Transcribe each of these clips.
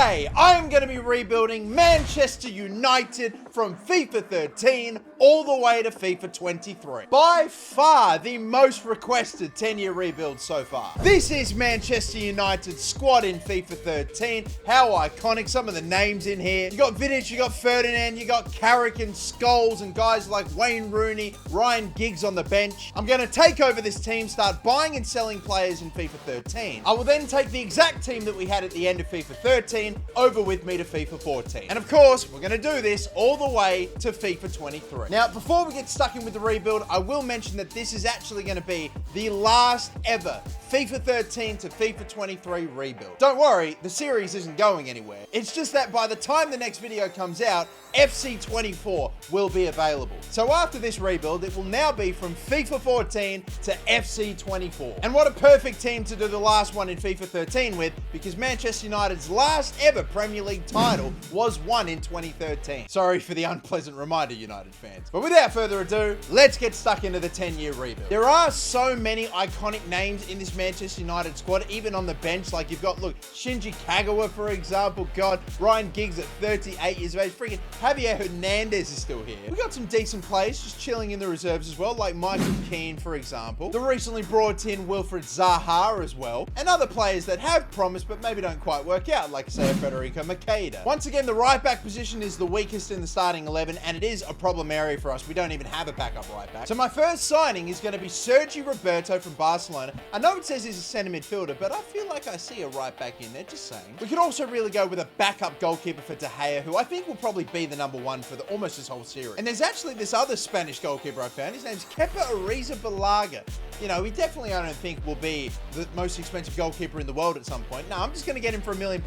Today, I'm going to be rebuilding Manchester United from FIFA 13 all the way to FIFA 23. By far, the most requested 10-year rebuild so far. This is Manchester United's squad in FIFA 13. How iconic, some of the names in here. You got Vidic, you got Ferdinand, you got Carrick and Scholes and guys like Wayne Rooney, Ryan Giggs on the bench. I'm going to take over this team, start buying and selling players in FIFA 13. I will then take the exact team that we had at the end of FIFA 13 over with me to FIFA 14. And of course, we're going to do this all the way to FIFA 23. Now, before we get stuck in with the rebuild, I will mention that this is actually going to be the last ever FIFA 13 to FIFA 23 rebuild. Don't worry, the series isn't going anywhere. It's just that by the time the next video comes out, FC 24 will be available. So after this rebuild, it will now be from FIFA 14 to FC 24. And what a perfect team to do the last one in FIFA 13 with, because Manchester United's last ever Premier League title was won in 2013. Sorry for the unpleasant reminder, United fans. But without further ado, let's get stuck into the 10-year rebuild. There are so many iconic names in this Manchester United squad, even on the bench. Like you've got, look, Shinji Kagawa, for example. God, Ryan Giggs at 38 years of age. Freaking Javier Hernandez is still here. We got some decent players just chilling in the reserves as well, like Michael Keane, for example. The recently brought in Wilfried Zaha as well, and other players that have promise but maybe don't quite work out, like say Federico Makeda. Once again, the right back position is the weakest in the starting 11, and it is a problem area for us. We don't even have a backup right back. So my first signing is going to be Sergi Roberto from Barcelona. I know it says he's a centre midfielder, but I feel like I see a right back in there, just saying. We could also really go with a backup goalkeeper for De Gea, who I think will probably be the number one for almost this whole series. And there's actually this other Spanish goalkeeper I found. His name's Kepa Arrizabalaga. You know, he definitely, I don't think, will be the most expensive goalkeeper in the world at some point. No, I'm just going to get him for £1 million.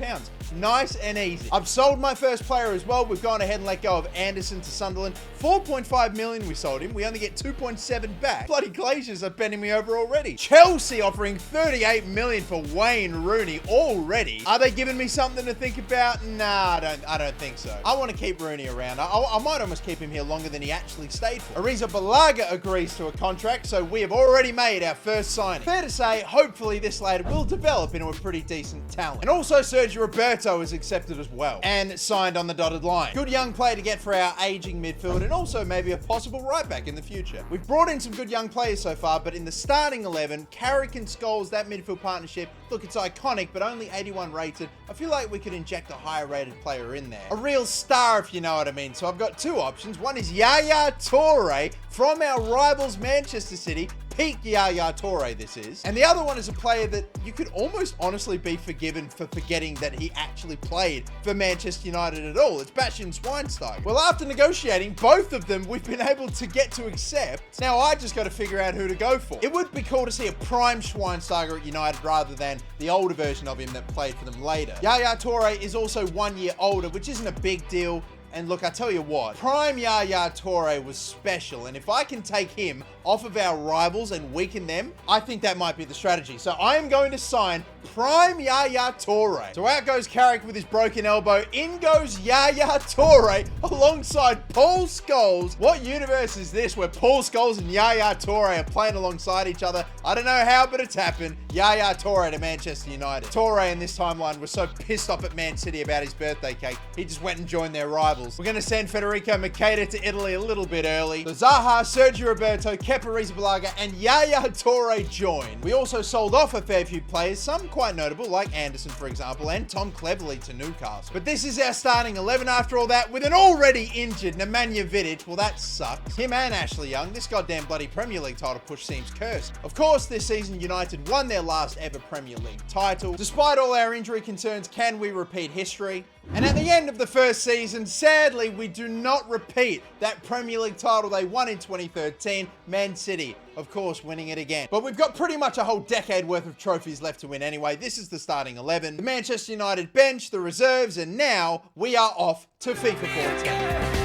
Nice and easy. I've sold my first player as well. We've gone ahead and let go of Anderson to Sunderland. 4.5 million we sold him. We only get 2.7 back. Bloody Glaciers are bending me over already. Chelsea offering 38 million for Wayne Rooney already. Are they giving me something to think about? Nah, I don't think so. I want to keep Rooney around. I might almost keep him here longer than he actually stayed for. Arrizabalaga agrees to a contract, so we have already made our first signing. Fair to say, hopefully this lad will develop into a pretty decent talent. And also Sergio Roberto is accepted as well and signed on the dotted line. Good young player to get for our aging midfield, and also maybe a possible right back in the future. We've brought in some good young players so far, but in the starting 11, Carrick and Scholes, that midfield partnership, look, it's iconic, but only 81 rated. I feel like we could inject a higher rated player in there. A real star, if you know what I mean. So I've got two options. One is Yaya Toure from our rivals Manchester City. Peak Yaya Toure this is. And the other one is a player that you could almost honestly be forgiven for forgetting that he actually played for Manchester United at all. It's Bastian Schweinsteiger. Well, after negotiating both of them, we've been able to get to accept. Now I just got to figure out who to go for. It would be cool to see a prime Schweinsteiger at United rather than the older version of him that played for them later. Yaya Toure is also 1 year older, which isn't a big deal. And look, I tell you what, prime Yaya Toure was special. And if I can take him off of our rivals and weaken them, I think that might be the strategy. So I am going to sign prime Yaya Toure. So out goes Carrick with his broken elbow. In goes Yaya Toure alongside Paul Scholes. What universe is this where Paul Scholes and Yaya Toure are playing alongside each other? I don't know how, but it's happened. Yaya Toure to Manchester United. Toure in this timeline was so pissed off at Man City about his birthday cake, he just went and joined their rivals. We're going to send Federico Makeda to Italy a little bit early. So Zaha, Sergio Roberto, Kepa Arrizabalaga, and Yaya Toure join. We also sold off a fair few players, some quite notable, like Anderson, for example, and Tom Cleverley to Newcastle. But this is our starting 11 after all that, with an already injured Nemanja Vidic. Well, that sucks. Him and Ashley Young, this goddamn bloody Premier League title push seems cursed. Of course, this season, United won their last ever Premier League title. Despite all our injury concerns, can we repeat history? And at the end of the first season, sadly, we do not repeat that Premier League title they won in 2013, Man City, of course, winning it again. But we've got pretty much a whole decade worth of trophies left to win anyway. This is the starting 11, the Manchester United bench, the reserves, and now we are off to FIFA 14.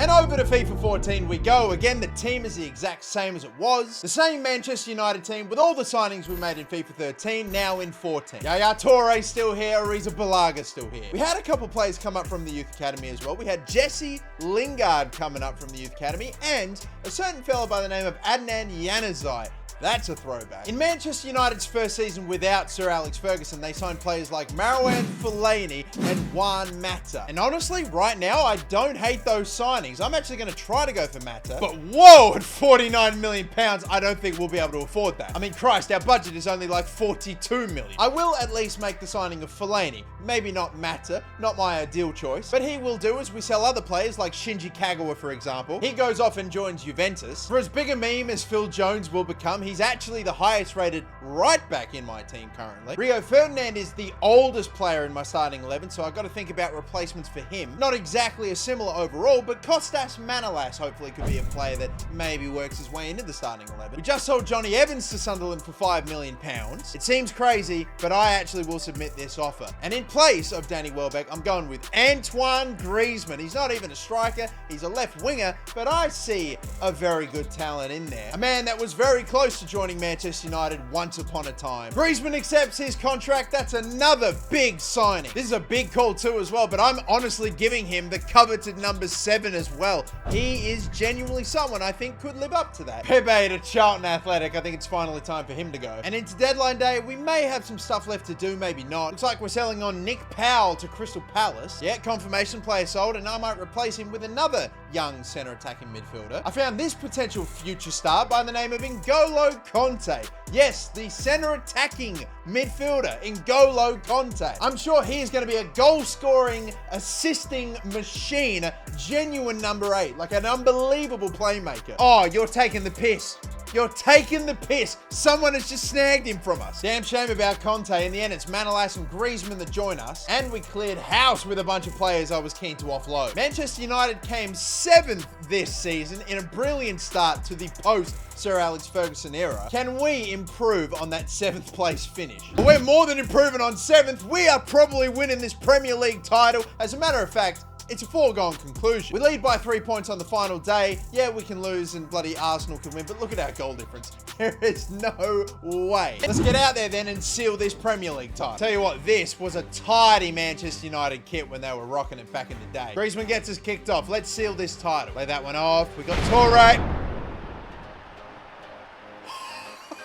And over to FIFA 14 we go. Again, the team is the exact same as it was. The same Manchester United team with all the signings we made in FIFA 13, now in 14. Yaya Toure still here, Arrizabalaga still here. We had a couple players come up from the Youth Academy as well. We had Jesse Lingard coming up from the Youth Academy and a certain fella by the name of Adnan Januzaj That's a throwback. In Manchester United's first season without Sir Alex Ferguson, they signed players like Marouane Fellaini and Juan Mata. And honestly, right now, I don't hate those signings. I'm actually going to try to go for Mata. But whoa, at £49 million, I don't think we'll be able to afford that. I mean, Christ, our budget is only like 42 million. I will at least make the signing of Fellaini. Maybe not Mata, not my ideal choice. But he will do as we sell other players like Shinji Kagawa, for example. He goes off and joins Juventus. For as big a meme as Phil Jones will become, he's actually the highest rated right back in my team currently. Rio Ferdinand is the oldest player in my starting 11, so I've got to think about replacements for him. Not exactly a similar overall, but Kostas Manolas hopefully could be a player that maybe works his way into the starting 11. We just sold Johnny Evans to Sunderland for £5 million. It seems crazy, but I actually will submit this offer. And in place of Danny Welbeck, I'm going with Antoine Griezmann. He's not even a striker, he's a left winger, but I see a very good talent in there. A man that was very close to joining Manchester United once upon a time. Griezmann accepts his contract. That's another big signing. This is a big call too as well, but I'm honestly giving him the coveted number 7 as well. He is genuinely someone I think could live up to that. Pepe to Charlton Athletic. I think it's finally time for him to go. And into deadline day, we may have some stuff left to do, maybe not. Looks like we're selling on Nick Powell to Crystal Palace. Yeah, confirmation player sold, and I might replace him with another young center attacking midfielder. I found this potential future star by the name of N'Golo Kanté. Yes, the center attacking midfielder, N'Golo Kanté. I'm sure he is going to be a goal scoring, assisting machine, genuine number 8, like an unbelievable playmaker. Oh, you're taking the piss. You're taking the piss. Someone has just snagged him from us. Damn shame about Conte. In the end, it's Manolas and Griezmann that join us. And we cleared house with a bunch of players I was keen to offload. Manchester United came 7th this season in a brilliant start to the post-Sir Alex Ferguson era. Can we improve on that 7th place finish? We're more than improving on 7th. We are probably winning this Premier League title. As a matter of fact, it's a foregone conclusion. We lead by 3 points on the final day. Yeah, we can lose and bloody Arsenal can win, but look at our goal difference. There is no way. Let's get out there then and seal this Premier League title. Tell you what, this was a tidy Manchester United kit when they were rocking it back in the day. Griezmann gets us kicked off. Let's seal this title. Play that one off. We got Torre.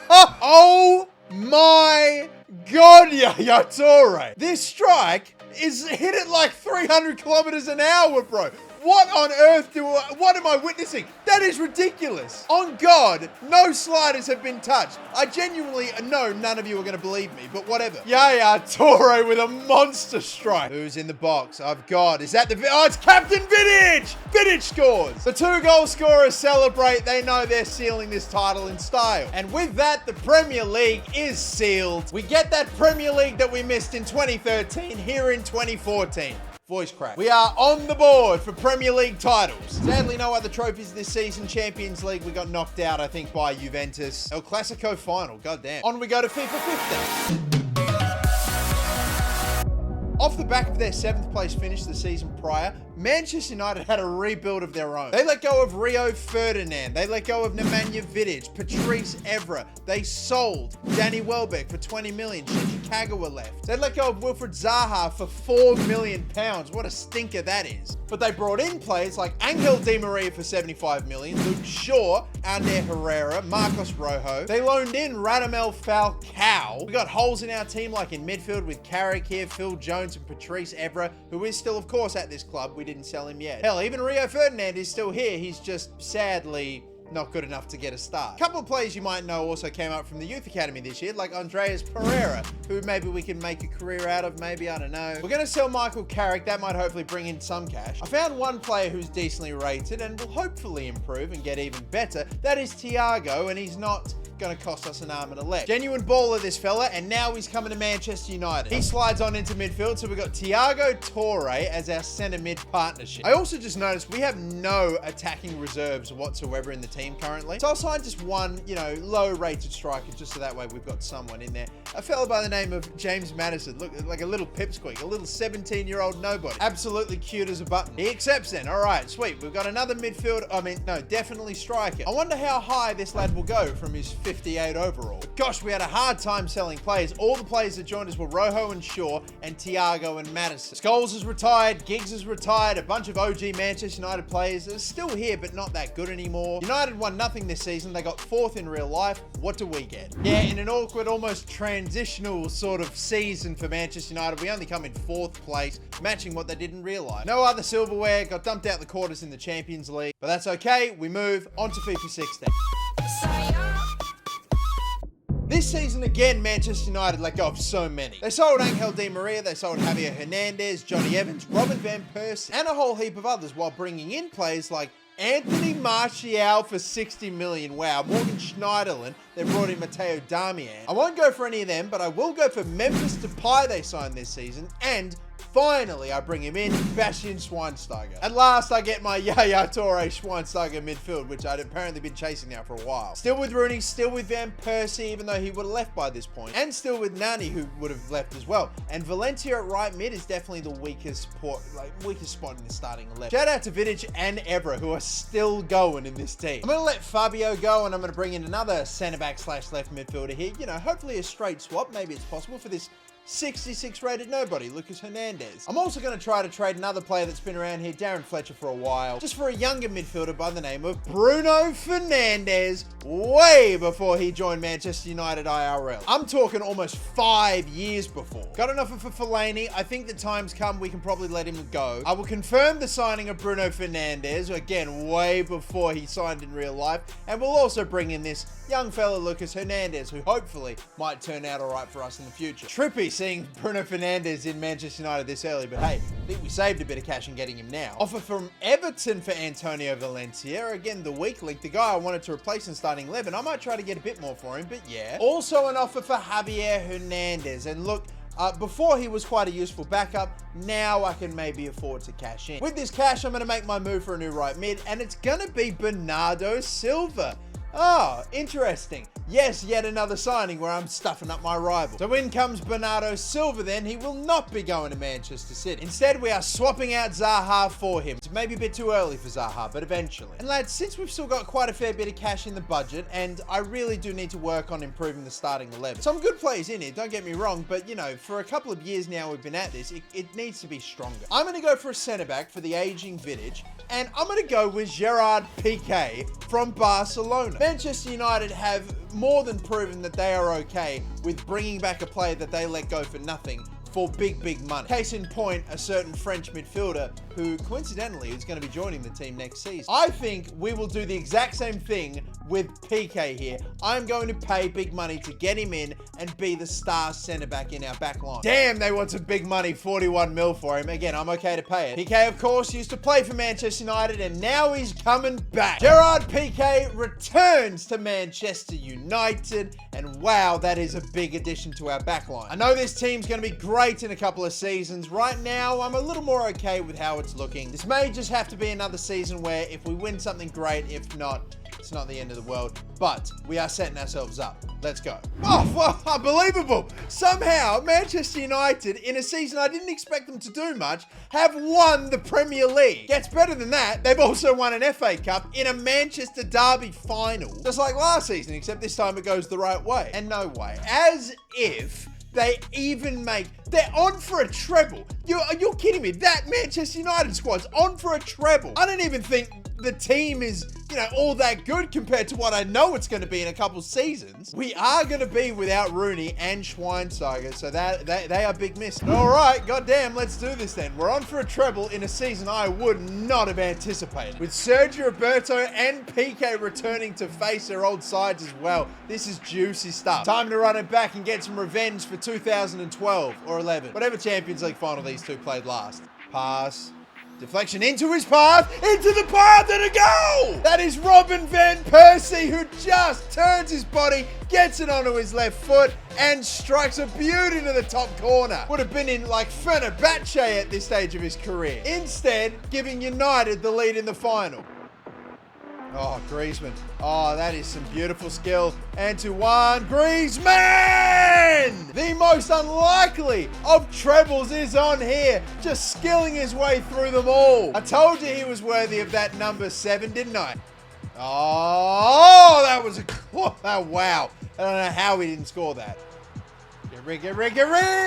Oh my God, Yaya Torre. This strike is hit at like 300 kilometers an hour, bro. What on earth what am I witnessing? That is ridiculous. On God, no sliders have been touched. I genuinely know none of you are going to believe me, but whatever. Yaya Toure with a monster strike. Who's in the box? I've got, is that the, oh, it's Captain Vidic! Vidic scores. The 2 goal scorers celebrate. They know they're sealing this title in style. And with that, the Premier League is sealed. We get that Premier League that we missed in 2013 here in 2014. Voice crack. We are on the board for Premier League titles. Sadly, no other trophies this season. Champions League, we got knocked out, I think, by Juventus. El Clasico final, goddamn. On we go to FIFA 15. Off the back of their 7th place finish the season prior, Manchester United had a rebuild of their own. They let go of Rio Ferdinand. They let go of Nemanja Vidic, Patrice Evra. They sold Danny Welbeck for 20 million. Shinji Kagawa left. They let go of Wilfred Zaha for £4 million. What a stinker that is. But they brought in players like Angel Di Maria for 75 million, Luke Shaw, Ander Herrera, Marcos Rojo. They loaned in Radamel Falcao. We got holes in our team like in midfield with Carrick here, Phil Jones and Patrice Evra, who is still, of course, at this club. We didn't sell him yet. Hell, even Rio Ferdinand is still here. He's just sadly not good enough to get a start. A couple of players you might know also came up from the youth academy this year, like Andreas Pereira, who maybe we can make a career out of, maybe, I don't know. We're going to sell Michael Carrick. That might hopefully bring in some cash. I found one player who's decently rated and will hopefully improve and get even better. That is Thiago, and he's not going to cost us an arm and a leg. Genuine baller, this fella, and now he's coming to Manchester United. He slides on into midfield, so we've got Thiago Torre as our centre mid partnership. I also just noticed we have no attacking reserves whatsoever in the team currently, so I'll sign just one, low-rated striker, just so that way we've got someone in there. A fella by the name of James Maddison, look like a little pipsqueak, a little 17-year-old nobody. Absolutely cute as a button. He accepts then. All right, sweet. We've got another midfield, definitely striker. I wonder how high this lad will go from his 58 overall. But gosh, we had a hard time selling players. All the players that joined us were Rojo and Shaw and Thiago and Madison. Scholes is retired, Giggs is retired, a bunch of OG Manchester United players are still here but not that good anymore. United won nothing this season. They got 4th in real life. What do we get? Yeah, in an awkward, almost transitional sort of season for Manchester United, we only come in 4th place, matching what they did in real life. No other silverware, got dumped out the quarters in the Champions League, but that's okay. We move on to FIFA 16. This season again, Manchester United let go of so many. They sold Angel Di Maria, they sold Javier Hernandez, Johnny Evans, Robin van Persie, and a whole heap of others, while bringing in players like Anthony Martial for 60 million. Wow. Morgan Schneiderlin. They brought in Matteo Darmian. I won't go for any of them, but I will go for Memphis Depay they signed this season, and finally, I bring him in, Bastian Schweinsteiger. At last, I get my Yaya Toure Schweinsteiger midfield, which I'd apparently been chasing now for a while. Still with Rooney, still with Van Persie, even though he would have left by this point, and still with Nani, who would have left as well. And Valencia at right mid is definitely the weakest spot in the starting 11. Shout out to Vidic and Evra, who are still going in this team. I'm going to let Fabio go, and I'm going to bring in another centre-back / left midfielder here. You know, hopefully a straight swap. Maybe it's possible for this 66 rated nobody, Lucas Hernandez. I'm also going to try to trade another player that's been around here, Darren Fletcher, for a while, just for a younger midfielder by the name of Bruno Fernandes, way before he joined Manchester United IRL. I'm talking almost 5 years before. Got an offer for Fellaini. I think the time's come, we can probably let him go. I will confirm the signing of Bruno Fernandes, again, way before he signed in real life, and we'll also bring in this young fella, Lucas Hernandez, who hopefully might turn out all right for us in the future. Trippy seeing Bruno Fernandes in Manchester United this early, but hey, I think we saved a bit of cash in getting him now. Offer from Everton for Antonio Valencia. Again, the weak link, the guy I wanted to replace in starting 11. I might try to get a bit more for him, but yeah. Also an offer for Javier Hernandez. And look, before he was quite a useful backup, now I can maybe afford to cash in. With this cash, I'm going to make my move for a new right mid, and it's going to be Bernardo Silva. Oh, interesting. Yes, yet another signing where I'm stuffing up my rival. So in comes Bernardo Silva then. He will not be going to Manchester City. Instead, we are swapping out Zaha for him. It's maybe a bit too early for Zaha, but eventually. And lads, since we've still got quite a fair bit of cash in the budget, and I really do need to work on improving the starting 11. Some good players in here, don't get me wrong, but you know, for a couple of years now we've been at this, it needs to be stronger. I'm going to go for a centre-back for the aging Vidic, and I'm going to go with Gerard Piqué from Barcelona. Manchester United have more than proven that they are okay with bringing back a player that they let go for nothing for big money. Case in point, a certain French midfielder who coincidentally is going to be joining the team next season. I think we will do the exact same thing with Piqué here. I'm going to pay big money to get him in and be the star centre back in our back line. Damn, they want some big money, 41 mil for him. Again, I'm okay to pay it. Piqué, of course, used to play for Manchester United and now he's coming back. Gerard Piqué returns to Manchester United, and wow, that is a big addition to our back line. I know this team's going to be great in a couple of seasons. Right now, I'm a little more okay with how it's looking. This may just have to be another season where if we win something great, if not, it's not the end of the world, but we are setting ourselves up. Let's go. Oh, well, unbelievable. Somehow, Manchester United, in a season I didn't expect them to do much, have won the Premier League. Gets better than that. They've also won an FA Cup in a Manchester Derby final. Just like last season, except this time it goes the right way. And no way. As if they even they're on for a treble. You're kidding me. That Manchester United squad's on for a treble. I don't even think the team is, you know, all that good compared to what I know it's going to be in a couple seasons. We are going to be without Rooney and Schweinsteiger, so that they are big misses. All right, goddamn, let's do this then. We're on for a treble in a season I would not have anticipated. With Sergio Roberto and Piqué returning to face their old sides as well. This is juicy stuff. Time to run it back and get some revenge for 2012 or 11. Whatever Champions League final these two played last. Pass. Deflection into his path, into the path, and a goal! That is Robin van Persie, who just turns his body, gets it onto his left foot, and strikes a beauty to the top corner. Would have been in like Fenerbahce at this stage of his career. Instead, giving United the lead in the final. Oh, Griezmann. Oh, that is some beautiful skill. Antoine Griezmann! The most unlikely of trebles is on here. Just skilling his way through them all. I told you he was worthy of that number 7, didn't I? Oh, that was a... Oh, wow. I don't know how we didn't score that. Get rid.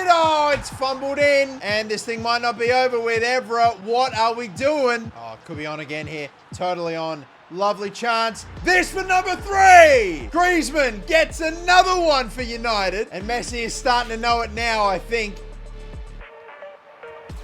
Oh, it's fumbled in. And this thing might not be over with. Evra, what are we doing? Oh, it could be on again here. Totally on. Lovely chance. This for number 3. Griezmann gets another one for United. And Messi is starting to know it now, I think.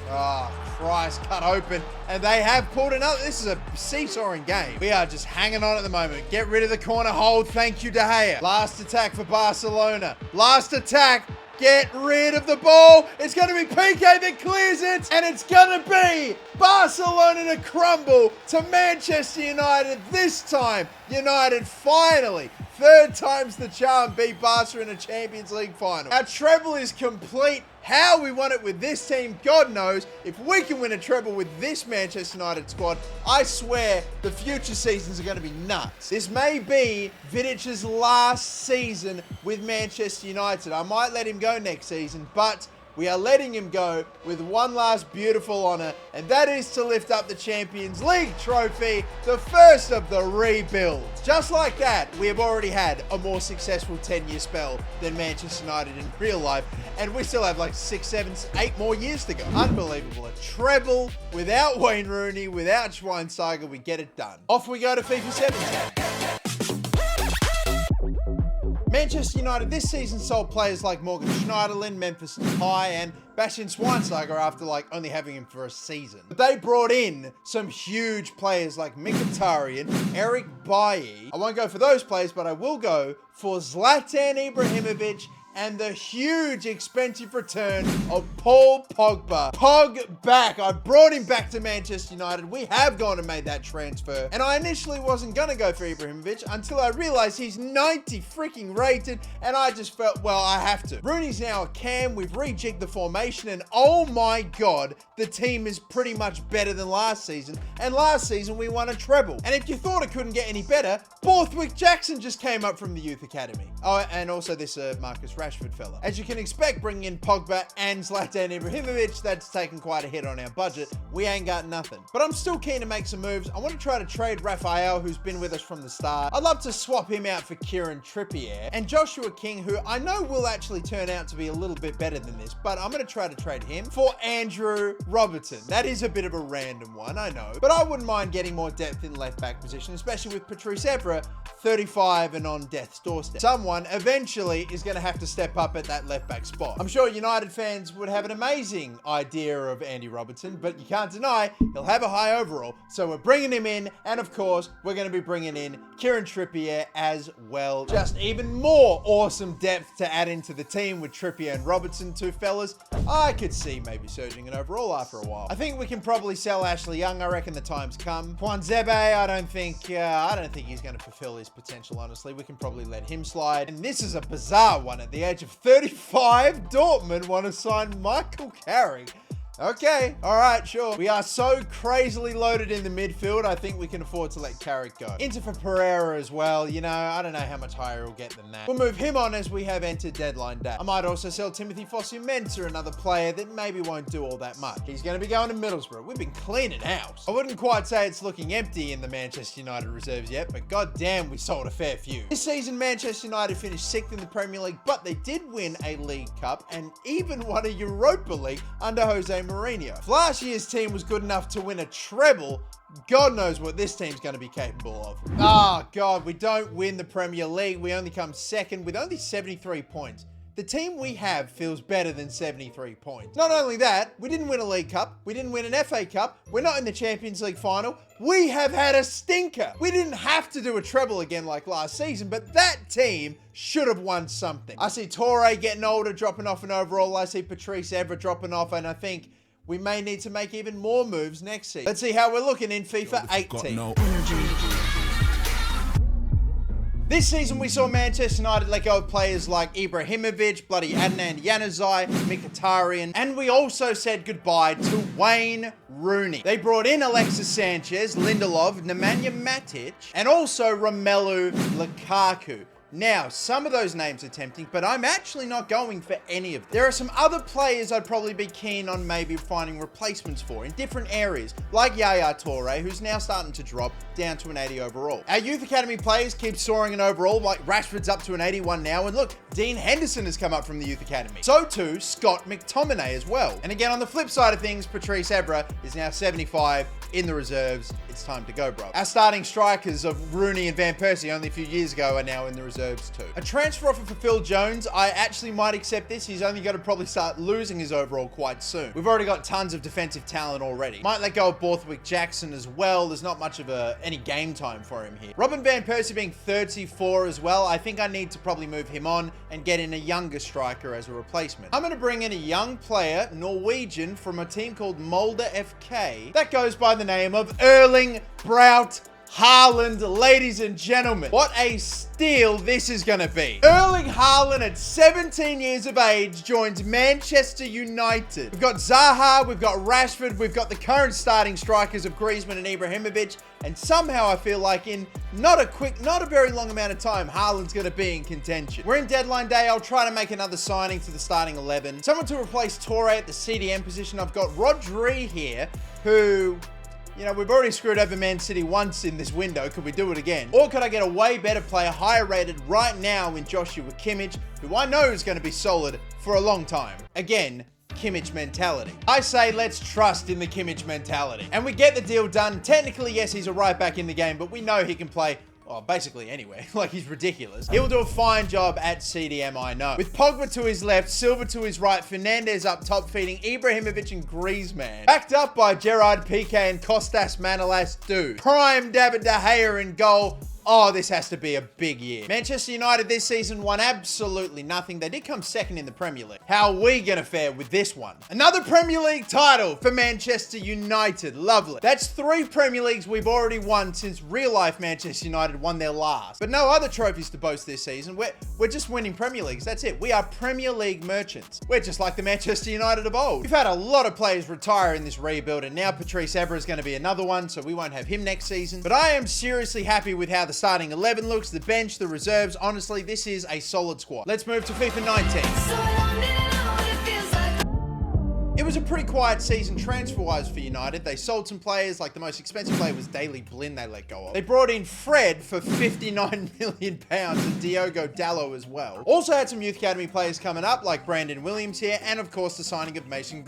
Oh, Christ, cut open. And they have pulled another. This is a seesawing game. We are just hanging on at the moment. Get rid of the corner hold. Thank you, De Gea. Last attack for Barcelona. Last attack. Get rid of the ball. It's going to be Piqué that clears it. And it's going to be Barcelona to crumble to Manchester United this time. United finally, 3rd time's the charm, beat Barca in a Champions League final. Our treble is complete. How we won it with this team, God knows. If we can win a treble with this Manchester United squad, I swear the future seasons are going to be nuts. This may be Vidic's last season with Manchester United. I might let him go next season, but we are letting him go with one last beautiful honour, and that is to lift up the Champions League trophy, the first of the rebuild. Just like that, we have already had a more successful 10-year spell than Manchester United in real life, and we still have like 6, 7, 8 more years to go. Unbelievable. A treble without Wayne Rooney, without Schweinsteiger, we get it done. Off we go to FIFA 17. Manchester United this season sold players like Morgan Schneiderlin, Memphis Depay, and Bastian Schweinsteiger after only having him for a season. But they brought in some huge players like Mkhitaryan, Eric Bailly. I won't go for those players, but I will go for Zlatan Ibrahimovic and the huge expensive return of Paul Pogba. Pog back. I brought him back to Manchester United. We have gone and made that transfer. And I initially wasn't going to go for Ibrahimovic until I realized he's 90 freaking rated. And I just felt, well, I have to. Rooney's now a cam. We've rejigged the formation. And oh my God, the team is pretty much better than last season. And last season, we won a treble. And if you thought it couldn't get any better, Borthwick Jackson just came up from the youth academy. Oh, and also this Marcus Rashford fella. As you can expect, bringing in Pogba and Zlatan Ibrahimovic, that's taken quite a hit on our budget. We ain't got nothing. But I'm still keen to make some moves. I want to try to trade Raphael, who's been with us from the start. I'd love to swap him out for Kieran Trippier and Joshua King, who I know will actually turn out to be a little bit better than this, but I'm going to try to trade him for Andrew Robertson. That is a bit of a random one, I know, but I wouldn't mind getting more depth in left back position, especially with Patrice Evra, 35 and on death's doorstep. Someone eventually is going to have to step up at that left back spot. I'm sure United fans would have an amazing idea of Andy Robertson, but you can't deny he'll have a high overall. So we're bringing him in, and of course, we're going to be bringing in Kieran Trippier as well. Just even more awesome depth to add into the team with Trippier and Robertson, two fellas. I could see maybe surging an overall after a while. I think we can probably sell Ashley Young. I reckon the time's come. Juan Zebe, I don't think he's going to fulfill his potential, honestly. We can probably let him slide. And this is a bizarre one. At the age of 35, Dortmund want to sign Michael Carrick. Okay, all right, sure. We are so crazily loaded in the midfield, I think we can afford to let Carrick go. Inter for Pereira as well. You know, I don't know how much higher he'll get than that. We'll move him on as we have entered deadline day. I might also sell Timothy Fosu-Mensah, another player that maybe won't do all that much. He's going to be going to Middlesbrough. We've been cleaning house. I wouldn't quite say it's looking empty in the Manchester United reserves yet, but goddamn, we sold a fair few. This season, Manchester United finished 6th in the Premier League, but they did win a League Cup and even won a Europa League under Jose Mourinho. If last year's team was good enough to win a treble, God knows what this team's going to be capable of. Oh, God, we don't win the Premier League. We only come second with only 73 points. The team we have feels better than 73 points. Not only that, we didn't win a League Cup. We didn't win an FA Cup. We're not in the Champions League final. We have had a stinker. We didn't have to do a treble again like last season, but that team should have won something. I see Torre getting older, dropping off an overall. I see Patrice Evra dropping off, and I think we may need to make even more moves next season. Let's see how we're looking in FIFA 18. This season, we saw Manchester United let go of players like Ibrahimovic, bloody Adnan Januzaj, Mkhitaryan, and we also said goodbye to Wayne Rooney. They brought in Alexis Sanchez, Lindelof, Nemanja Matic, and also Romelu Lukaku. Now, some of those names are tempting, but I'm actually not going for any of them. There are some other players I'd probably be keen on maybe finding replacements for in different areas, like Yaya Toure, who's now starting to drop down to an 80 overall. Our youth academy players keep soaring in overall, like Rashford's up to an 81 now, and look, Dean Henderson has come up from the youth academy. So too, Scott McTominay as well. And again, on the flip side of things, Patrice Evra is now 75 in the reserves. It's time to go, bro. Our starting strikers of Rooney and Van Persie only a few years ago are now in the reserves too. A transfer offer for Phil Jones, I actually might accept this. He's only going to probably start losing his overall quite soon. We've already got tons of defensive talent already. Might let go of Borthwick Jackson as well. There's not much of any game time for him here. Robin Van Persie being 34 as well, I think I need to probably move him on and get in a younger striker as a replacement. I'm going to bring in a young player, Norwegian, from a team called Molde FK. That goes by the name of Erling Braut Haaland, ladies and gentlemen. What a steal this is going to be. Erling Haaland at 17 years of age joins Manchester United. We've got Zaha, we've got Rashford, we've got the current starting strikers of Griezmann and Ibrahimovic, and somehow I feel like in not a very long amount of time, Haaland's going to be in contention. We're in deadline day. I'll try to make another signing to the starting 11. Someone to replace Toure at the CDM position. I've got Rodri here, who... You know, we've already screwed over Man City once in this window. Could we do it again? Or could I get a way better player, higher rated right now in Joshua Kimmich, who I know is going to be solid for a long time? Again, Kimmich mentality. I say let's trust in the Kimmich mentality. And we get the deal done. Technically, yes, he's a right back in the game, but we know he can play... Oh, basically anywhere. Like, he's ridiculous. He'll do a fine job at CDM, I know. With Pogba to his left, Silva to his right, Fernandes up top feeding Ibrahimovic and Griezmann. Backed up by Gerard Piqué and Kostas Manolas dude. Prime David De Gea in goal. Oh, this has to be a big year. Manchester United this season won absolutely nothing. They did come second in the Premier League. How are we going to fare with this one? Another Premier League title for Manchester United. Lovely. That's 3 Premier Leagues we've already won since real life Manchester United won their last. But no other trophies to boast this season. We're just winning Premier Leagues. That's it. We are Premier League merchants. We're just like the Manchester United of old. We've had a lot of players retire in this rebuild, and now Patrice Evra is going to be another one, so we won't have him next season. But I am seriously happy with how the starting 11 looks, the bench, the reserves. Honestly, this is a solid squad. Let's move to FIFA 19. It was a pretty quiet season transfer-wise for United. They sold some players, like the most expensive player was Daley Blinn they let go of. They brought in Fred for £59 million and Diogo Dalot as well. Also had some youth academy players coming up, like Brandon Williams here, and of course the signing of Mason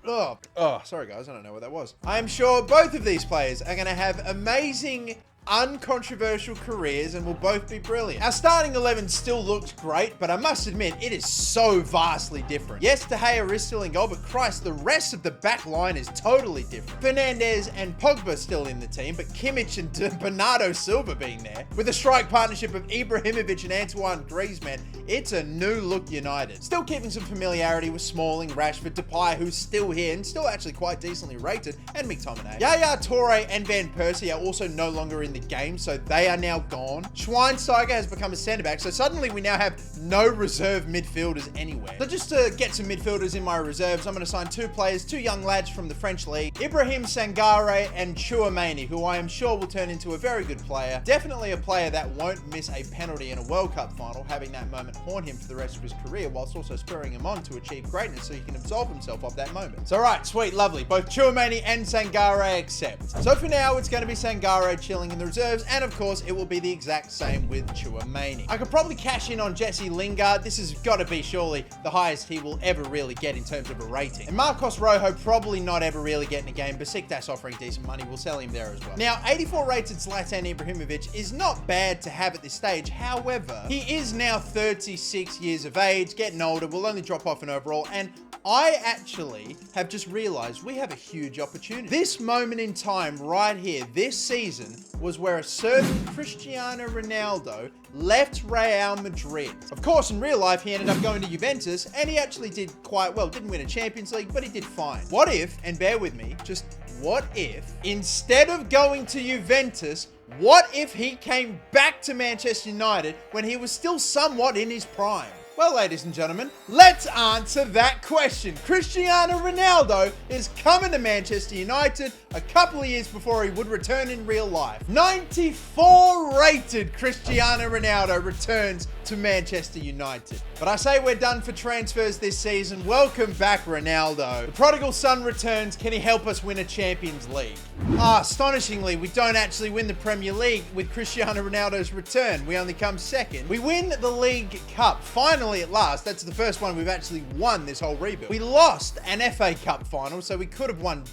Oh, sorry guys, I don't know what that was. I am sure both of these players are going to have amazing, uncontroversial careers and will both be brilliant. Our starting 11 still looks great, but I must admit, it is so vastly different. Yes, De Gea is still in goal, but Christ, the rest of the back line is totally different. Fernandes and Pogba still in the team, but Kimmich and Bernardo Silva being there. With a strike partnership of Ibrahimovic and Antoine Griezmann, it's a new look United. Still keeping some familiarity with Smalling, Rashford, Depay, who's still here and still actually quite decently rated, and McTominay. Yaya Toure and Van Persie are also no longer in the game, so they are now gone. Schweinsteiger has become a centre-back, so suddenly we now have no reserve midfielders anywhere. So just to get some midfielders in my reserves, I'm going to sign 2 players, 2 young lads from the French League, Ibrahim Sangare and Tchouameni, who I am sure will turn into a very good player. Definitely a player that won't miss a penalty in a World Cup final, having that moment haunt him for the rest of his career, whilst also spurring him on to achieve greatness so he can absolve himself of that moment. So right, sweet, lovely. Both Tchouameni and Sangare accept. So for now, it's going to be Sangare chilling in the reserves, and of course it will be the exact same with Tchouameni. I could probably cash in on Jesse Lingard. This has got to be surely the highest he will ever really get in terms of a rating. And Marcos Rojo probably not ever really getting a game. Besiktas offering decent money, we'll sell him there as well. Now 84 rated Zlatan Ibrahimovic is not bad to have at this stage. However, he is now 36 years of age, getting older, will only drop off in overall, and I actually have just realized we have a huge opportunity. This moment in time right here, this season, was where a certain Cristiano Ronaldo left Real Madrid. Of course, in real life, he ended up going to Juventus, and he actually did quite well. Didn't win a Champions League, but he did fine. What if, and bear with me, just what if, instead of going to Juventus, what if he came back to Manchester United when he was still somewhat in his prime? Well, ladies and gentlemen, let's answer that question. Cristiano Ronaldo is coming to Manchester United a couple of years before he would return in real life. 94 rated Cristiano Ronaldo returns to Manchester United. But I say we're done for transfers this season. Welcome back, Ronaldo. The prodigal son returns. Can he help us win a Champions League? Astonishingly, we don't actually win the Premier League with Cristiano Ronaldo's return. We only come second. We win the League Cup. Finally, at last. That's the first one we've actually won this whole rebuild. We lost an FA Cup final, so we could have won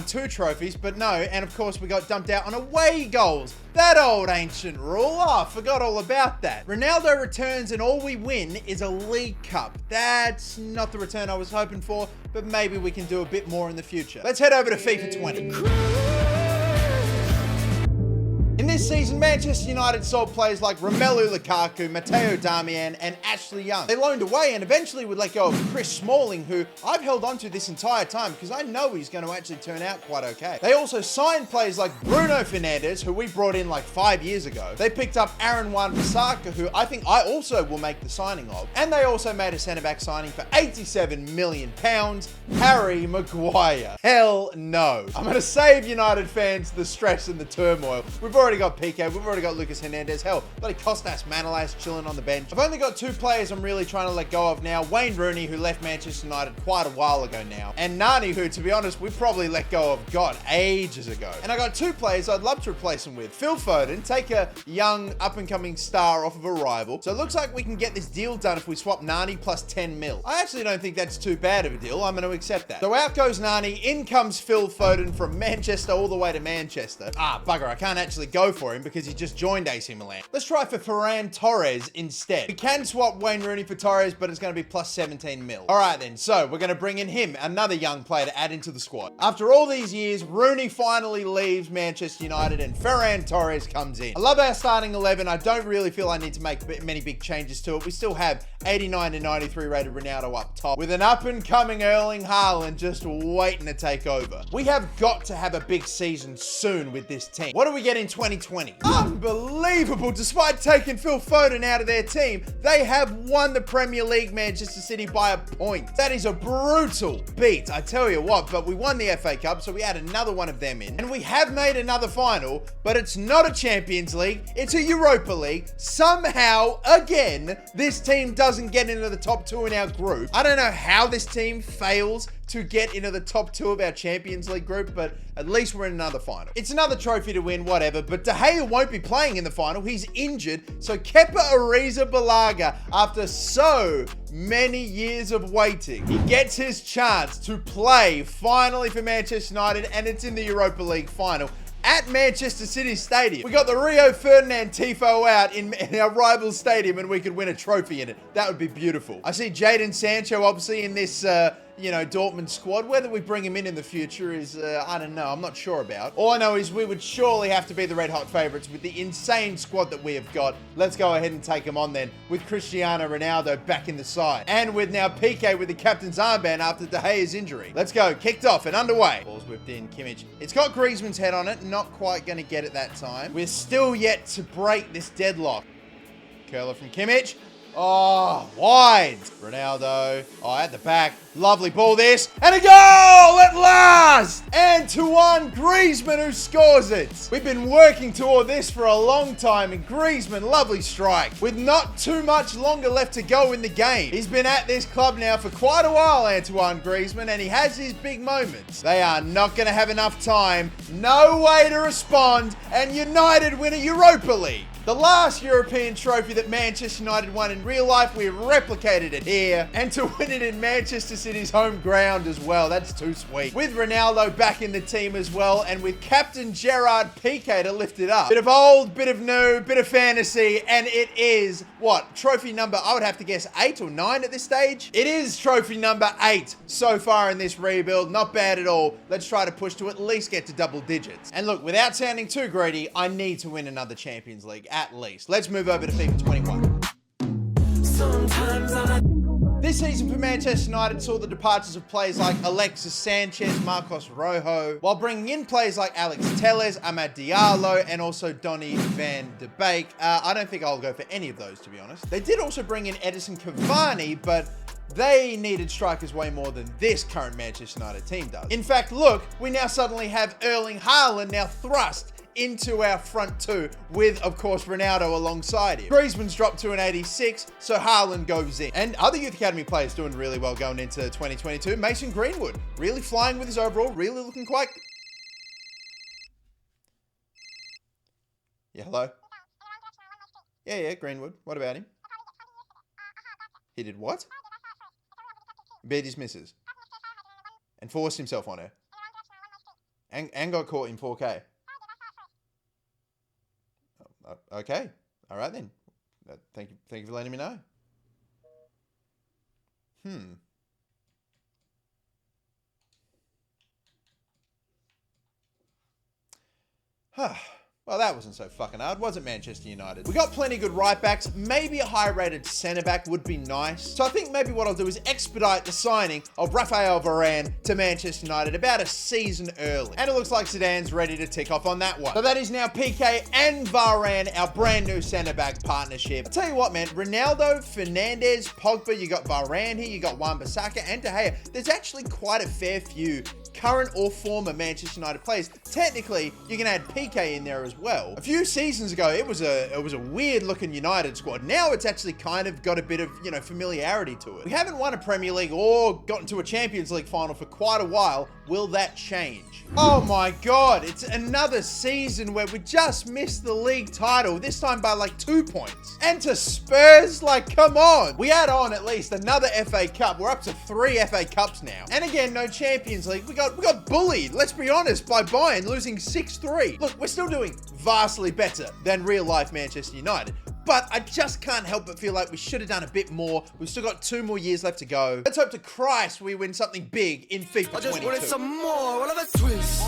2 trophies, but no. And of course, we got dumped out on away goals. That old ancient rule. Oh, I forgot all about that. Ronaldo returns and all we win is a League Cup. That's not the return I was hoping for, but maybe we can do a bit more in the future. Let's head over to FIFA 20. In this season, Manchester United sold players like Romelu Lukaku, Matteo Darmian, and Ashley Young. They loaned away and eventually would let go of Chris Smalling, who I've held on to this entire time because I know he's going to actually turn out quite okay. They also signed players like Bruno Fernandes, who we brought in like 5 years ago. They picked up Aaron Wan-Bissaka, who I think I also will make the signing of. And they also made a centre-back signing for £87 million, Harry Maguire. Hell no. I'm going to save United fans the stress and the turmoil. We've already got Piqué, we've already got Lucas Hernandez. Hell, bloody Costas Manolas chilling on the bench. I've only got 2 players I'm really trying to let go of now. Wayne Rooney, who left Manchester United quite a while ago now. And Nani, who, to be honest, we probably let go of, God, ages ago. And I got 2 players I'd love to replace him with. Phil Foden, take a young, up-and-coming star off of a rival. So it looks like we can get this deal done if we swap Nani plus 10 mil. I actually don't think that's too bad of a deal. I'm going to accept that. So out goes Nani, in comes Phil Foden from Manchester all the way to Manchester. Bugger, I can't actually go for him because he just joined AC Milan. Let's try for Ferran Torres instead. We can swap Wayne Rooney for Torres, but it's going to be plus 17 mil. All right then, so we're going to bring in him, another young player to add into the squad. After all these years, Rooney finally leaves Manchester United and Ferran Torres comes in. I love our starting 11. I don't really feel I need to make many big changes to it. We still have 89 to 93 rated Ronaldo up top with an up-and-coming Erling Haaland just waiting to take over. We have got to have a big season soon with this team. What do we get in 2020? Unbelievable. Despite taking Phil Foden out of their team, they have won the Premier League, Manchester City, by a point. That is a brutal beat, I tell you what, but we won the FA Cup, so we had another one of them in. And we have made another final, but it's not a Champions League, it's a Europa League. Somehow, again, this team doesn't get into the top 2 in our group. I don't know how this team fails to get into the top 2 of our Champions League group, but at least we're in another final. It's another trophy to win, whatever, but De Gea won't be playing in the final. He's injured, so Kepa Arrizabalaga, after so many years of waiting, he gets his chance to play finally for Manchester United, and it's in the Europa League final at Manchester City Stadium. We got the Rio Ferdinand tifo out in our rival stadium and we could win a trophy in it. That would be beautiful. I see Jadon Sancho obviously in this Dortmund squad. Whether we bring him in the future is, I don't know. I'm not sure about. All I know is we would surely have to be the red hot favorites with the insane squad that we have got. Let's go ahead and take him on then with Cristiano Ronaldo back in the side. And with now Piqué with the captain's armband after De Gea's injury. Let's go. Kicked off and underway. Ball's whipped in. Kimmich. It's got Griezmann's head on it. Not quite going to get it that time. We're still yet to break this deadlock. Curler from Kimmich. Oh, wide. Ronaldo. Oh, at the back. Lovely ball this. And a goal at last! Antoine Griezmann who scores it. We've been working toward this for a long time, and Griezmann, lovely strike. With not too much longer left to go in the game. He's been at this club now for quite a while, Antoine Griezmann, and he has his big moments. They are not going to have enough time. No way to respond, and United win a Europa League. The last European trophy that Manchester United won in real life, we replicated it here. And to win it in Manchester City's home ground as well, that's too sweet. With Ronaldo back in the team as well, and with Captain Gerard Piqué to lift it up. Bit of old, bit of new, bit of fantasy, and it is, what, trophy number, I would have to guess 8 or 9 at this stage? It is trophy number 8 so far in this rebuild. Not bad at all. Let's try to push to at least get to double digits. And look, without sounding too greedy, I need to win another Champions League. At least. Let's move over to FIFA 21. This season for Manchester United saw the departures of players like Alexis Sanchez, Marcos Rojo, while bringing in players like Alex Telles, Amad Diallo, and also Donny van de Beek. I don't think I'll go for any of those, to be honest. They did also bring in Edison Cavani, but they needed strikers way more than this current Manchester United team does. In fact, look, we now suddenly have Erling Haaland now thrust into our front two with, of course, Ronaldo alongside him. Griezmann's dropped to an 86, so Haaland goes in. And other Youth Academy players doing really well going into 2022. Mason Greenwood, really flying with his overall, really looking quite... Yeah, hello? Yeah, Greenwood. What about him? He did what? Beat his missus. And forced himself on her. And got caught in 4K. Okay. All right then. Thank you for letting me know. Well, that wasn't so fucking hard, was it, Manchester United? We got plenty of good right backs. Maybe a high-rated centre back would be nice. So I think maybe what I'll do is expedite the signing of Raphael Varane to Manchester United about a season early. And it looks like Zidane's ready to tick off on that one. So that is now PK and Varane, our brand new centre back partnership. I'll tell you what, man, Ronaldo, Fernandes, Pogba, you got Varane here, you got Wan-Bissaka and De Gea. There's actually quite a fair few current or former Manchester United players. Technically, you can add PK in there as well. A few seasons ago, it was a weird looking United squad. Now it's actually kind of got a bit of, familiarity to it. We haven't won a Premier League or gotten to a Champions League final for quite a while. Will that change? Oh my God, it's another season where we just missed the league title, this time by like 2 points. And to Spurs, like, come on. We add on at least another FA Cup. We're up to 3 FA Cups now. And again, no Champions League. We got bullied, let's be honest, by Bayern, losing 6-3. Look, we're still doing vastly better than real life Manchester United. But I just can't help but feel like we should have done a bit more. We've still got 2 more years left to go. Let's hope to Christ we win something big in FIFA 22. I just wanted some more. What are the twists?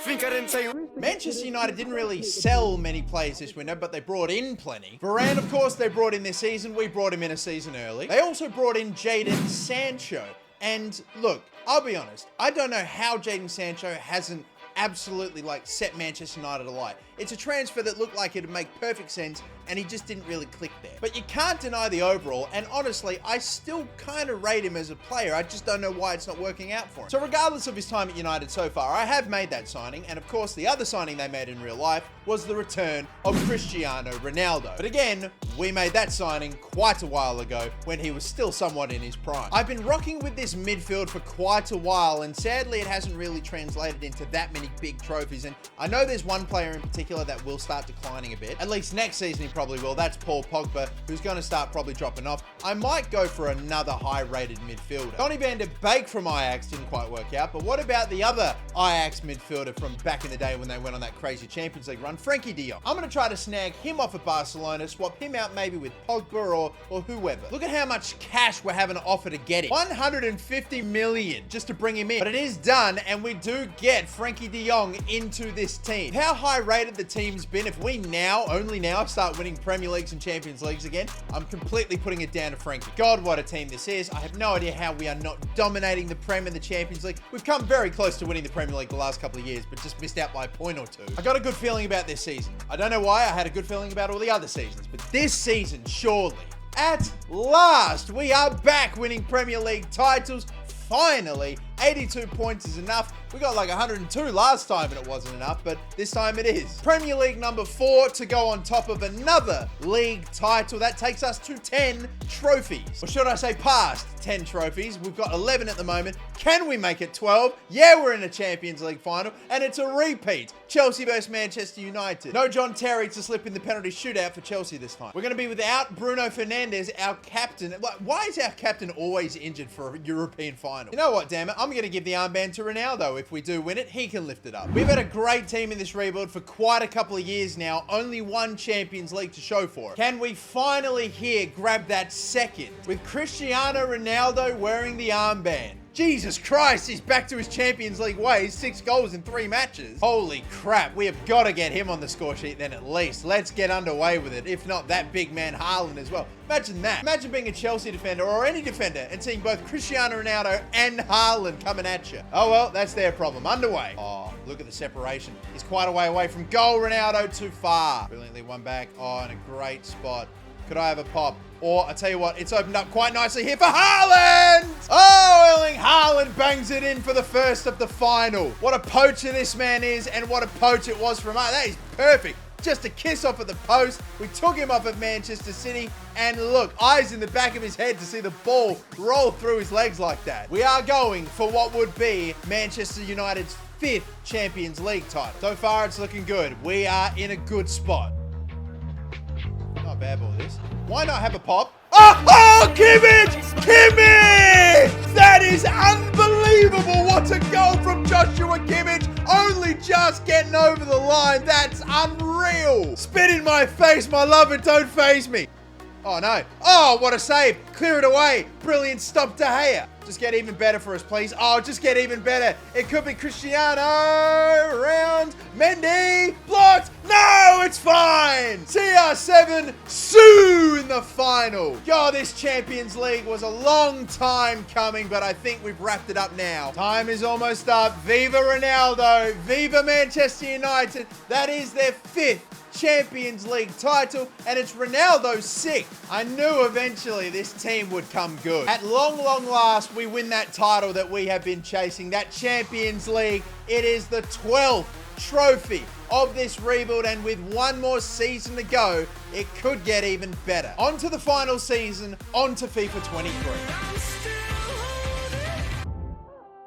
Think I didn't say... Manchester United didn't really sell many players this window, but they brought in plenty. Varane, of course, they brought in this season. We brought him in a season early. They also brought in Jadon Sancho. And look, I'll be honest, I don't know how Jadon Sancho hasn't absolutely set Manchester United alight. It's a transfer that looked like it'd make perfect sense, and he just didn't really click there. But you can't deny the overall, and honestly, I still kind of rate him as a player. I just don't know why it's not working out for him. So regardless of his time at United so far, I have made that signing, and of course, the other signing they made in real life was the return of Cristiano Ronaldo. But again, we made that signing quite a while ago when he was still somewhat in his prime. I've been rocking with this midfield for quite a while, and sadly, it hasn't really translated into that many big trophies, and I know there's one player in particular that will start declining a bit. At least next season he probably will. That's Paul Pogba, who's going to start probably dropping off. I might go for another high-rated midfielder. Donny van de Beek from Ajax didn't quite work out, but what about the other Ajax midfielder from back in the day when they went on that crazy Champions League run, Frenkie de Jong? I'm going to try to snag him off at Barcelona, swap him out maybe with Pogba or whoever. Look at how much cash we're having to offer to get him. 150 million just to bring him in. But it is done, and we do get Frenkie de Jong into this team. How high-rated the team's been, if we only now start winning Premier Leagues and Champions Leagues again, I'm completely putting it down to Frankie. God, what a team this is. I have no idea how we are not dominating the Prem and the Champions League. We've come very close to winning the Premier League the last couple of years, but just missed out by a point or two. I got a good feeling about this season. I don't know why. I had a good feeling about all the other seasons, but this season, surely, at last, we are back winning Premier League titles. Finally, 82 points is enough. We got like 102 last time and it wasn't enough, but this time it is. Premier League number 4 to go on top of another league title. That takes us to 10 trophies. Or should I say past 10 trophies? We've got 11 at the moment. Can we make it 12? Yeah, we're in a Champions League final and it's a repeat. Chelsea versus Manchester United. No John Terry to slip in the penalty shootout for Chelsea this time. We're going to be without Bruno Fernandes, our captain. Why is our captain always injured for a European final? You know what, damn it? I'm going to give the armband to Ronaldo. If we do win it, he can lift it up. We've had a great team in this rebuild for quite a couple of years now. Only one Champions League to show for it. Can we finally here grab that second with Cristiano Ronaldo wearing the armband? Jesus Christ, he's back to his Champions League ways. 6 goals in 3 matches. Holy crap, we have got to get him on the score sheet then at least. Let's get underway with it. If not, that big man Haaland as well. Imagine that. Imagine being a Chelsea defender or any defender and seeing both Cristiano Ronaldo and Haaland coming at you. Oh well, that's their problem. Underway. Oh, look at the separation. He's quite a way away from goal. Ronaldo too far. Brilliantly won back. Oh, in a great spot. Could I have a pop? Or, I tell you what, it's opened up quite nicely here for Haaland! Oh, Erling Haaland bangs it in for the first of the final. What a poacher this man is, and what a poach it was from us. That is perfect. Just a kiss off at the post. We took him off at Manchester City, and look, eyes in the back of his head to see the ball roll through his legs like that. We are going for what would be Manchester United's 5th Champions League title. So far, it's looking good. We are in a good spot. Not a bad ball, this. Why not have a pop? Oh, Kimmich! Kimmich! That is unbelievable. What a goal from Joshua Kimmich. Only just getting over the line. That's unreal. Spit in my face, my lover. Don't faze me. Oh, no. Oh, what a save. Clear it away. Brilliant stop, De Gea. Just get even better for us, please. Oh, just get even better. It could be Cristiano. Round. Mendy. Blocked. No, it's fine. CR7. Sue in the final. God, this Champions League was a long time coming, but I think we've wrapped it up now. Time is almost up. Viva Ronaldo. Viva Manchester United. That is their 5th Champions League title, and it's Ronaldo's 6th. I knew eventually this team would come good. At long, long last, we win that title that we have been chasing, that Champions League. It is the 12th trophy of this rebuild, and with one more season to go, it could get even better. On to the final season, on to FIFA 23.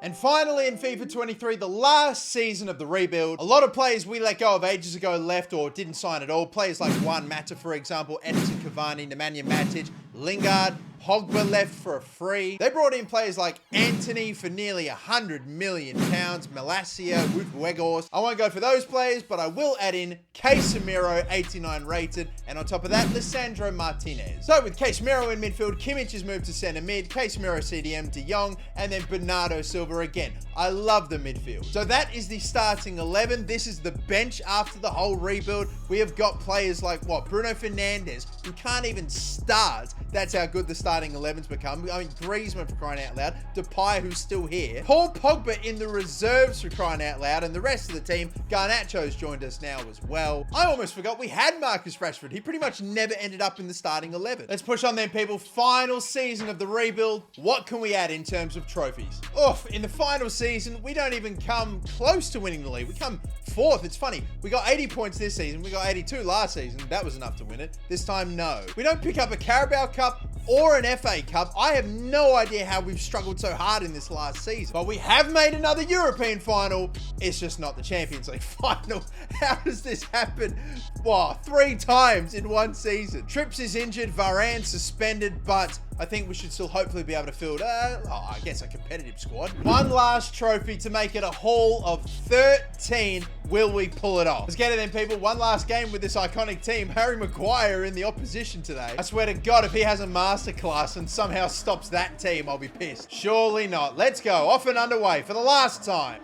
And finally in FIFA 23, the last season of the rebuild, a lot of players we let go of ages ago left or didn't sign at all. Players like Juan Mata, for example, Edinson Cavani, Nemanja Matic, Lingard, Pogba left for a free. They brought in players like Antony for nearly £100 million, Malacia, Woodwegors. I won't go for those players, but I will add in Casemiro, 89 rated, and on top of that, Lisandro Martinez. So with Casemiro in midfield, Kimmich has moved to centre mid, Casemiro CDM, De Jong, and then Bernardo Silva again. I love the midfield. So that is the starting 11. This is the bench after the whole rebuild. We have got players like, Bruno Fernandes, who can't even start. That's how good the starting 11's become. I mean, Griezmann, for crying out loud. Depay, who's still here. Paul Pogba in the reserves, for crying out loud. And the rest of the team, Garnacho's joined us now as well. I almost forgot we had Marcus Rashford. He pretty much never ended up in the starting 11. Let's push on then, people. Final season of the rebuild. What can we add in terms of trophies? Oof, in the final season, we don't even come close to winning the league. We come 4th. It's funny. We got 80 points this season. We got 82 last season. That was enough to win it. This time, no. We don't pick up a Carabao Cup or an FA Cup. I have no idea how we've struggled so hard in this last season. But we have made another European final. It's just not the Champions League final. How does this happen? Wow, 3 times in one season. Trips is injured, Varane suspended, but I think we should still hopefully be able to field, I guess a competitive squad. One last trophy to make it a haul of 13. Will we pull it off? Let's get it then, people. One last game with this iconic team. Harry Maguire in the opposition today. I swear to God, if he has a masterclass and somehow stops that team, I'll be pissed. Surely not. Let's go. Off and underway for the last time.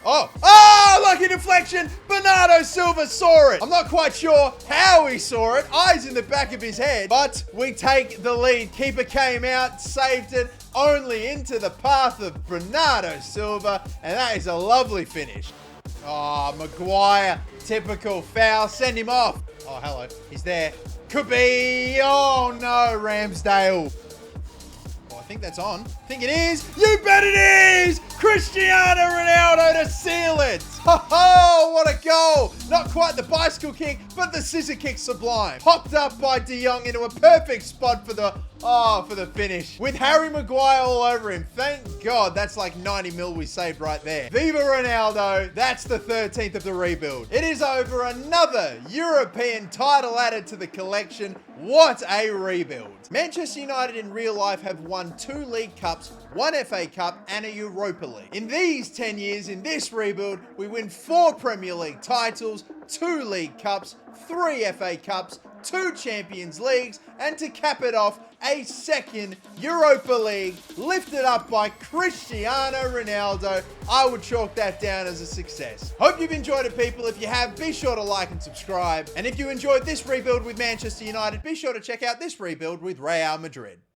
Oh, lucky deflection. Bernardo Silva saw it. I'm not quite sure how he saw it. Eyes in the back of his head, but we take the lead. Keeper came out, saved it, only into the path of Bernardo Silva, and that is a lovely finish. Oh, Maguire, typical foul, send him off. Oh, hello, he's there. Could be, oh no, Ramsdale. Oh, I think that's on. I think it is. You bet it is! Cristiano Ronaldo to seal it. Oh, what a goal. Not quite the bicycle kick, but the scissor kick sublime. Popped up by De Jong into a perfect spot for the finish. With Harry Maguire all over him. Thank God, that's like 90 mil we saved right there. Viva Ronaldo. That's the 13th of the rebuild. It is over. Another European title added to the collection. What a rebuild. Manchester United in real life have won 2 League Cups, 1 FA Cup, and a Europa League. In these 10 years, in this rebuild, we win 4 Premier League titles, 2 League Cups, 3 FA Cups, 2 Champions Leagues, and to cap it off, a second Europa League lifted up by Cristiano Ronaldo. I would chalk that down as a success. Hope you've enjoyed it, people. If you have, be sure to like and subscribe. And if you enjoyed this rebuild with Manchester United, be sure to check out this rebuild with Real Madrid.